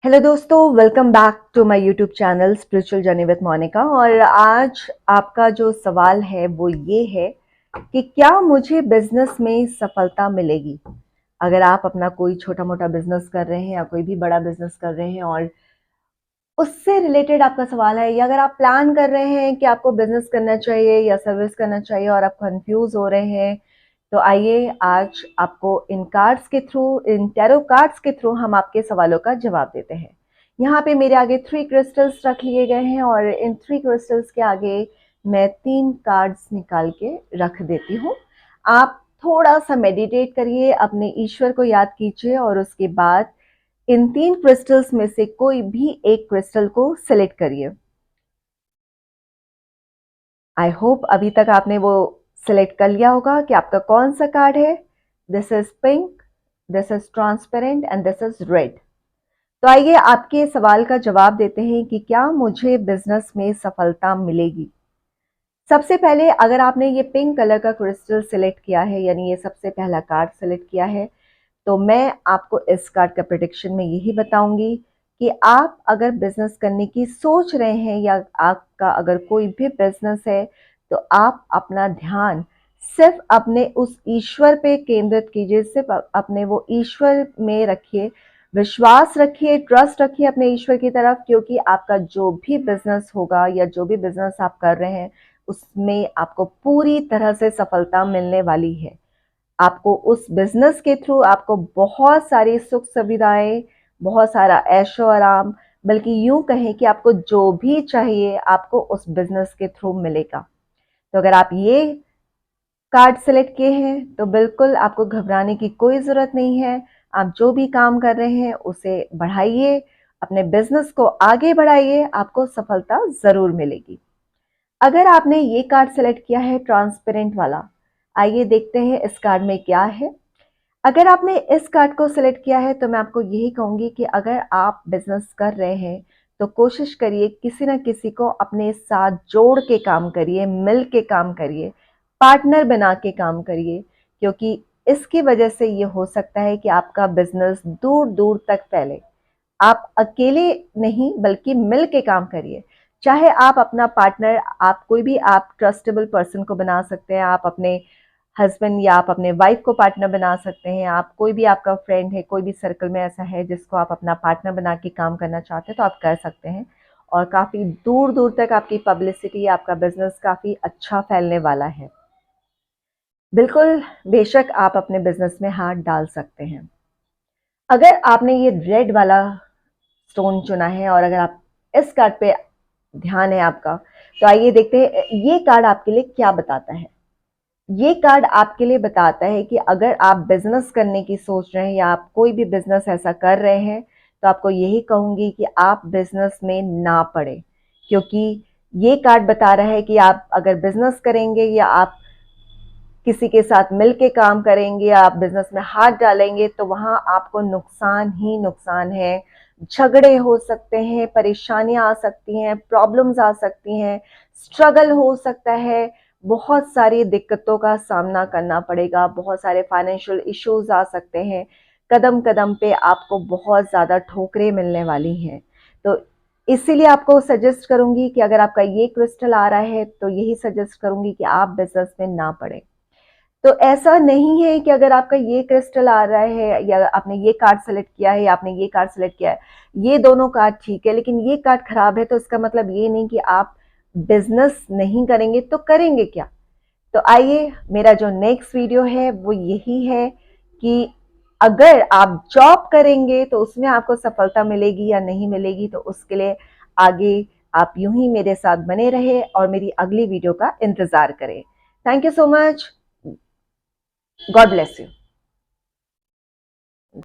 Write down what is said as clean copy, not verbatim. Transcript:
Hello दोस्तों, welcome back to my YouTube channel spiritual journey with Monika. और आज आपका जो सवाल है वो ये है कि क्या मुझे बिजनेस में सफलता मिलेगी। अगर आप अपना कोई छोटा मोटा बिजनेस कर रहे हैं या कोई भी बड़ा बिजनेस कर रहे हैं और उससे रिलेटेड आपका सवाल है, या अगर आप प्लान कर रहे हैं कि आपको बिजनेस करना चाहिए या सर्विस करना चाहिए और आप कंफ्यूज हो रहे हैं, तो आइए आज आपको इन कार्ड्स के थ्रू, इन टैरो कार्ड्स के थ्रू हम आपके सवालों का जवाब देते हैं। यहाँ पे मेरे आगे 3 क्रिस्टल्स रख लिए गए हैं और इन 3 क्रिस्टल्स के आगे मैं 3 कार्ड्स निकाल के रख देती हूँ। आप थोड़ा सा मेडिटेट करिए, अपने ईश्वर को याद कीजिए और उसके बाद इन 3 क्रिस्टल्स में से कोई भी एक क्रिस्टल को सिलेक्ट करिए। आई होप अभी तक आपने वो सिलेक्ट कर लिया होगा कि आपका कौन सा कार्ड है। This is pink, this is transparent and this is red. तो आइए आपके सवाल का जवाब देते हैं कि क्या मुझे बिजनेस में सफलता मिलेगी। सबसे पहले अगर आपने ये पिंक कलर का क्रिस्टल सिलेक्ट किया है, यानी ये सबसे पहला कार्ड सिलेक्ट किया है, तो मैं आपको इस कार्ड का प्रेडिक्शन में यही बताऊंगी कि आप अगर बिजनेस करने की सोच रहे हैं या आपका अगर कोई भी बिजनेस है, तो आप अपना ध्यान सिर्फ अपने उस ईश्वर पे केंद्रित कीजिए, सिर्फ अपने वो ईश्वर में रखिए, विश्वास रखिए, ट्रस्ट रखिए अपने ईश्वर की तरफ, क्योंकि आपका जो भी बिजनेस होगा या जो भी बिजनेस आप कर रहे हैं उसमें आपको पूरी तरह से सफलता मिलने वाली है। आपको उस बिजनेस के थ्रू आपको बहुत सारी सुख सुविधाएं, बहुत सारा ऐशो आराम, बल्कि यूं कहें कि आपको जो भी चाहिए आपको उस बिजनेस के थ्रू मिलेगा। तो अगर आप ये कार्ड सेलेक्ट किए हैं तो बिल्कुल आपको घबराने की कोई ज़रूरत नहीं है। आप जो भी काम कर रहे हैं उसे बढ़ाइए, अपने बिजनेस को आगे बढ़ाइए, आपको सफलता ज़रूर मिलेगी। अगर आपने ये कार्ड सेलेक्ट किया है ट्रांसपेरेंट वाला, आइए देखते हैं इस कार्ड में क्या है। अगर आपने इस कार्ड को सिलेक्ट किया है तो मैं आपको यही कहूंगी कि अगर आप बिजनेस कर रहे हैं तो कोशिश करिए किसी ना किसी को अपने साथ जोड़ के काम करिए, मिल के काम करिए, पार्टनर बना के काम करिए, क्योंकि इसकी वजह से ये हो सकता है कि आपका बिजनेस दूर दूर तक फैले। आप अकेले नहीं बल्कि मिल के काम करिए। चाहे आप अपना पार्टनर, आप कोई भी आप ट्रस्टेबल पर्सन को बना सकते हैं, आप अपने हस्बैंड या आप अपने वाइफ को पार्टनर बना सकते हैं, आप कोई भी आपका फ्रेंड है, कोई भी सर्कल में ऐसा है जिसको आप अपना पार्टनर बना के काम करना चाहते हैं तो आप कर सकते हैं। और काफ़ी दूर दूर तक आपकी पब्लिसिटी, आपका बिजनेस काफ़ी अच्छा फैलने वाला है। बिल्कुल बेशक आप अपने बिजनेस में हाथ डाल सकते हैं। अगर आपने ये रेड वाला स्टोन चुना है और अगर आप इस कार्ड पे ध्यान है आपका, तो आइए देखते हैं ये कार्ड आपके लिए क्या बताता है। ये कार्ड आपके लिए बताता है कि अगर आप बिजनेस करने की सोच रहे हैं या आप कोई भी बिजनेस ऐसा कर रहे हैं, तो आपको यही कहूंगी कि आप बिजनेस में ना पड़े, क्योंकि ये कार्ड बता रहा है कि आप अगर बिजनेस करेंगे या आप किसी के साथ मिलके काम करेंगे या आप बिजनेस में हाथ डालेंगे तो वहां आपको नुकसान ही नुकसान है। झगड़े हो सकते हैं, परेशानियां आ सकती हैं, प्रॉब्लम्स आ सकती हैं, स्ट्रगल हो सकता है, बहुत सारी दिक्कतों का सामना करना पड़ेगा, बहुत सारे फाइनेंशियल इश्यूज आ सकते हैं, कदम कदम पे आपको बहुत ज़्यादा ठोकरें मिलने वाली हैं। तो इसीलिए आपको सजेस्ट करूंगी कि अगर आपका ये क्रिस्टल आ रहा है तो यही सजेस्ट करूंगी कि आप बिजनेस में ना पड़े। तो ऐसा नहीं है कि अगर आपका ये क्रिस्टल आ रहा है या आपने ये कार्ड सेलेक्ट किया है या आपने ये कार्ड सेलेक्ट किया है, ये दोनों कार्ड ठीक है लेकिन ये कार्ड खराब है, तो इसका मतलब ये नहीं कि आप बिजनेस नहीं करेंगे। तो करेंगे क्या? तो आइए, मेरा जो नेक्स्ट वीडियो है वो यही है कि अगर आप जॉब करेंगे तो उसमें आपको सफलता मिलेगी या नहीं मिलेगी, तो उसके लिए आगे आप यूं ही मेरे साथ बने रहे और मेरी अगली वीडियो का इंतजार करें। Thank you so much. God bless you.